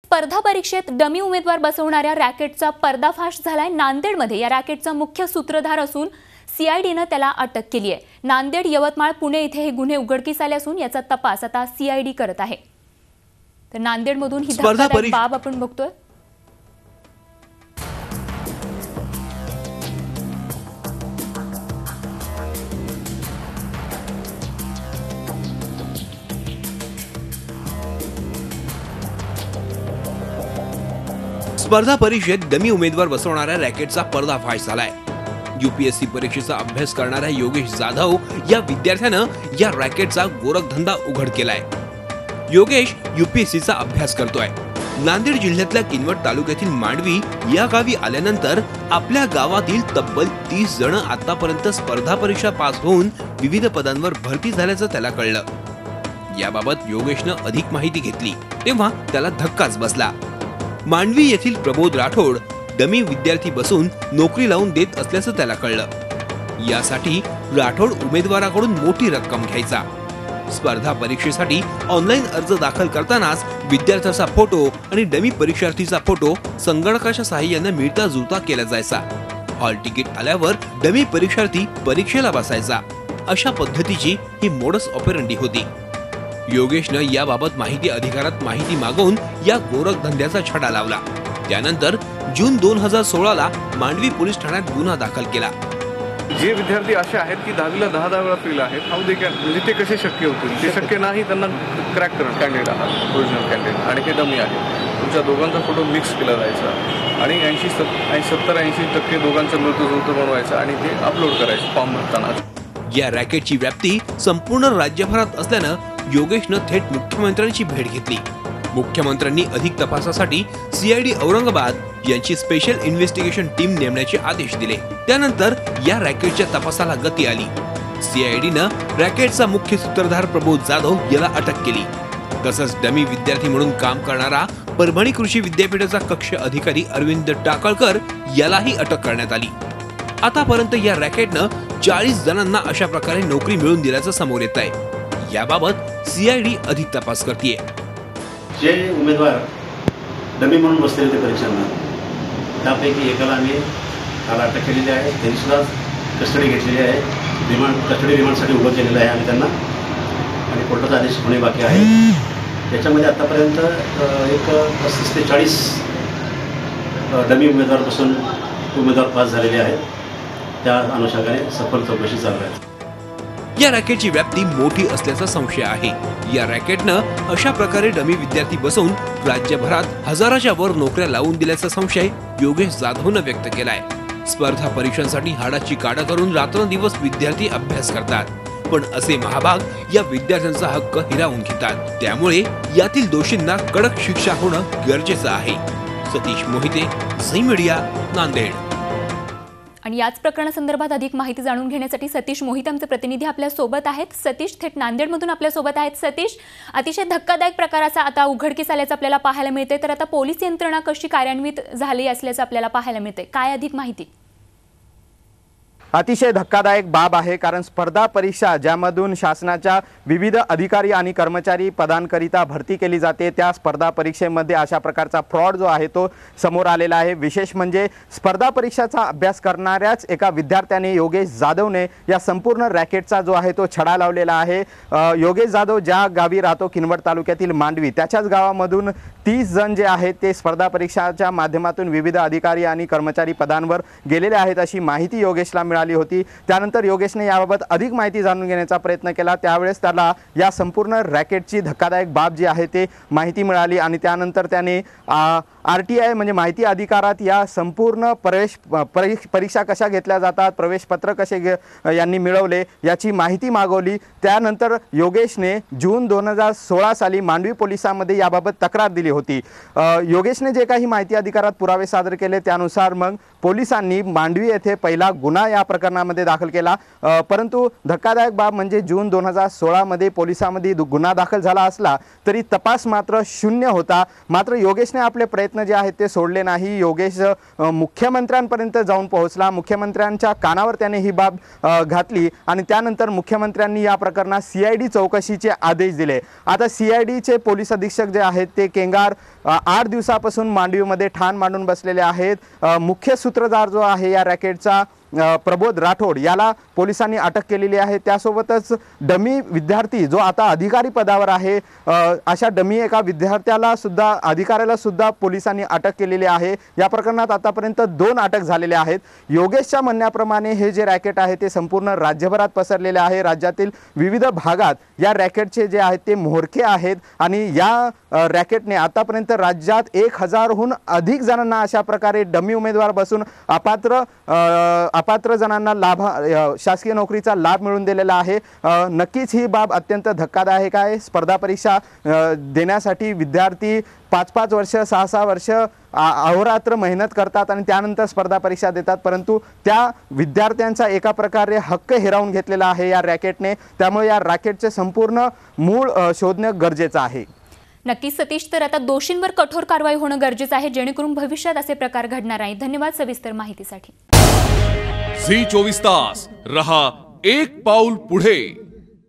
स्पर्धा परीक्षेत डमी उमेदवार बसवणाऱ्या रॅकेटचा पर्दाफाश झालाय। नांदेडमध्ये या रॅकेटचा मुख्य सूत्रधार असून सीआयडीने त्याला अटक केली आहे। नांदेड, यवतमाळ, पुणे इथे हे गुन्हे उघडकीस आले असून याचा तपास आता सीआयडी करत आहे। तर नांदेडमधून ही धक्कादायक बाब आपण बघतोय। स्पर्धा परीक्षेत डमी उमेदवार बसवणाऱ्या रॅकेटचा पर्दाफाश झालाय। यूपीएससी परीक्षेचा अभ्यास करणाऱ्या योगेश जाधव या विद्यार्थ्यानं या रॅकेटचा गोरखधंदा उघड केलाय। योगेश यूपीएससीचा अभ्यास करतोय। नांदेड जिल्ह्यातल्या किनवट तालुक्यातील मांडवी या गावी आल्यानंतर आपल्या गावातील तब्बल 30 जण आतापर्यंत स्पर्धा परीक्षा पास होऊन विविध पदांवर भरती झाल्याचं त्याला कळलं। याबाबत योगेशनं अधिक माहिती घेतली तेव्हा त्याला धक्काच बसला। मांडवी येथील प्रबोध राठोड डमी विद्यार्थी बसून नोकरी लावून देत असल्याचं त्याला कळलं। यासाठी राठोड उमेदवाराकडून मोठी रक्कम घ्यायचा। स्पर्धा परीक्षेसाठी ऑनलाईन अर्ज दाखल करतानाच विद्यार्थ्याचा फोटो आणि डमी परीक्षार्थीचा फोटो संगणकाच्या सहाय्याने मिळता जुळता केला जायचा। हॉल तिकीट आल्यावर डमी परीक्षार्थी परीक्षेला बसायचा। अशा पद्धतीची ही मोडस ऑपरेंडी होती। योगेशने याबाबत माहिती अधिकारात माहिती मागवून या गोरखधंद्याचा छडा लावला। त्यानंतर जून 2016 ला मांडवी पोलीस ठाण्यात गुन्हा दाखल केला। जे विद्यार्थी असे आहेत की 10वीला 10 वेळा फेल आहेत, हाऊ दे कॅन, म्हणजे ते कसे शक्य होतील? ते शक्य नाही। त्यांना क्रॅक करणं कॅन्डिडेट आहात, ओरिजिनल कॅन्डिडेट आणि हे डमी आहे। तुमच्या दोघांचा फोटो मिक्स केला जायचा आणि 70-80% दोघांचं मृत्यूजुळतं बनवायचं आणि ते अपलोड करायचं फॉर्म भरताना। या रॅकेटची व्याप्ती संपूर्ण राज्यभरात असल्यानं योगेशनं थेट मुख्यमंत्र्यांची भेट घेतली। मुख्यमंत्र्यांनी अधिक तपासासाठी सीआयडी औरंगाबाद यांची स्पेशल इन्व्हेस्टिगेशन टीम नेमण्याचे आदेश दिले। त्यानंतर या रॅकेटच्या तपासाला गती आली। सीआयडीनं रॅकेटचा मुख्य सूत्रधार प्रबोध जाधव याला अटक केली। तसंच डमी विद्यार्थी म्हणून काम करणारा परभणी कृषी विद्यापीठाचा कक्ष अधिकारी अरविंद टाकळकर यालाही अटक करण्यात आली। आतापर्यंत या रॅकेटनं 40 जणांना अशा प्रकारे नोकरी मिळवून दिल्याचं समोर येत आहे। याबाबत सीआयडी अधिक तपास करते। जे उमेदवार डमी म्हणून बसलेले होते परीक्षांना, त्यापैकी एकाला आम्ही काल अटक केलेली आहे। त्यांनी सुद्धा कस्टडी घेतलेली आहे। कस्टडी रिमांडसाठी उभं केलेलं आहे आम्ही त्यांना आणि कोर्टाचा आदेश होणे बाकी आहे। त्याच्यामध्ये आतापर्यंत एक 35 ते 40 डमी उमेदवारपासून उमेदवार पास झालेले आहेत। त्या अनुषंगाने सखोल चौकशी चालू आहे। या रॅकेटची व्याप्ती मोठी असल्याचा संशय आहे। या रॅकेटनं अशा प्रकारे डमी विद्यार्थी बसवून राज्यभरात हजाराच्या वर नोकऱ्या लावून दिल्याचा संशय योगेश जाधवनं व्यक्त केलाय। स्पर्धा परीक्षांसाठी हाडाची काढा करून रात्रंदिवस विद्यार्थी अभ्यास करतात, पण असे महाभाग या विद्यार्थ्यांचा हक्क हिरावून घेतात। त्यामुळे यातील दोषींना कडक शिक्षा होणं गरजेचं आहे। सतीश मोहिते, झी मीडिया, नांदेड। आणि याच प्रकरणासंदर्भात अधिक माहिती जाणून घेण्यासाठी सतीश मोहिते आमचे प्रतिनिधी आपल्या सोबत आहेत। सतीश थेट नांदेडमधून आपल्या सोबत आहेत। सतीश, अतिशय धक्कादायक प्रकाराचा आता उघडकीस आल्याचं आपल्याला पाहायला मिळते, तर आता पोलीस यंत्रणा कशी कार्यान्वित झाली असल्याचं आपल्याला पाहायला मिळते, काय अधिक माहिती? अतिशय धक्कादायक बाब आहे, कारण स्पर्धा परीक्षा ज्यामधून शासनाच्या विविध अधिकारी आणि कर्मचारी पदांकरिता भरती केली जाते, त्या स्पर्धा परीक्षेमध्ये अशा प्रकारचा फ्रॉड जो आहे तो समोर आलेला आहे। विशेष म्हणजे स्पर्धा परीक्षाचा अभ्यास करणाऱ्याच एका विद्यार्थ्याने योगेश जाधवने या संपूर्ण रॅकेटचा जो आहे तो छडा लावलेला आहे। योगेश जाधव ज्या गावी राहतो किनवट तालुक्यातील मांडवी, त्याच्याच गावामधून 30 जण जे आहेत ते स्पर्धा परीक्षाच्या माध्यमातून विविध अधिकारी आणि कर्मचारी पदांवर गेलेले आहेत अशी माहिती योगेशला मिळाली होती। त्यानंतर योगेशने याबाबत अधिक माहिती जाणून घेण्याचा प्रयत्न केला। त्यावेळेस त्याला या संपूर्ण रॅकेटची धक्कादायक बाब जी आहे ते माहिती मिळाली आणि त्यानंतर त्याने आरटीआय म्हणजे माहिती अधिकारात या संपूर्ण परीक्षा कशा घेतल्या जातात, प्रवेश पत्र कसे यांनी मिळवले याची माहिती मागवली। त्यानंतर योगेशने जून 2016 साली मांडवी पोलिसांमध्ये याबाबत तक्रार दिली होती। योगेशने जे काही माहिती अधिकारात पुरावे सादर केले त्यानुसार मग पोलिसांनी मांडवी येथे पहिला गुन्हा या प्रकरणामध्ये दाखल केला। परंतु धक्कादायक बाब म्हणजे जून 2016 मध्ये पोलिसांमध्ये गुन्हा दाखल झाला असला तरी तपास मात्र शून्य होता। मात्र योगेशने आपले प्रयत्न जे आहेत ते सोडले नाही। योगेश मुख्यमंत्र्यांपर्यंत जाऊन पोहोचला। मुख्यमंत्र्यांच्या कानावर त्याने ही बाब घातली आणि त्यानंतर मुख्यमंत्र्यांनी या प्रकरणात सीआयडी चौकशीचे आदेश दिले। आता सीआयडीचे पोलीस अधीक्षक जे आहेत ते केंगार 8 दिवसापासून मांडवीमध्ये ठाण मांडून बसलेले आहेत। मुख्य सूत्रधार जो आहे या रॅकेटचा प्रबोध राठोड याला पोलिसांनी अटक केलेली आहे। त्यासोबतच डमी विद्यार्थी जो आता अधिकारी पदावर आहे अशा डमी एका विद्यार्थ्याला सुद्धा अधिकाऱ्याला सुद्धा पोलिसांनी अटक केलेली आहे। या प्रकरणात आतापर्यंत 2 अटक झालेले आहेत। योगेशच्या म्हणण्याप्रमाणे हे जे रॅकेट आहे ते संपूर्ण राज्यभरात पसरलेले आहे। राज्यातील विविध भागात या रॅकेटचे जे आहेत ते म्होरके आहेत आणि या रॅकेटने आतापर्यंत राज्यात 1000हून अधिक जणांना अशा प्रकारे डमी उमेदवार बसून अपात्र जणांना शासकीय नोकरीचा लाभ मिळवून दिलेला आहे। नक्कीच ही बाब अत्यंत धक्कादायक आहे। स्पर्धा परीक्षा देण्यासाठी विद्यार्थी 5-5 वर्ष 6-6 वर्ष अहोरात्र मेहनत करतात आणि त्यानंतर स्पर्धा परीक्षा देतात, परंतु त्या विद्यार्थ्यांचा एका प्रकारे हक्क हिरावून घेतलेला आहे या रॅकेटने। त्यामुळे या रॅकेटचे संपूर्ण मूळ शोधणं गरजेचं आहे। नक्कीच सतीश, तर आता दोषींवर कठोर कारवाई होणं गरजेचं आहे जेणेकरून भविष्यात असे प्रकार घडणार नाही। धन्यवाद सविस्तर माहितीसाठी। झी 24 तास रहा एक पाऊल पुढे।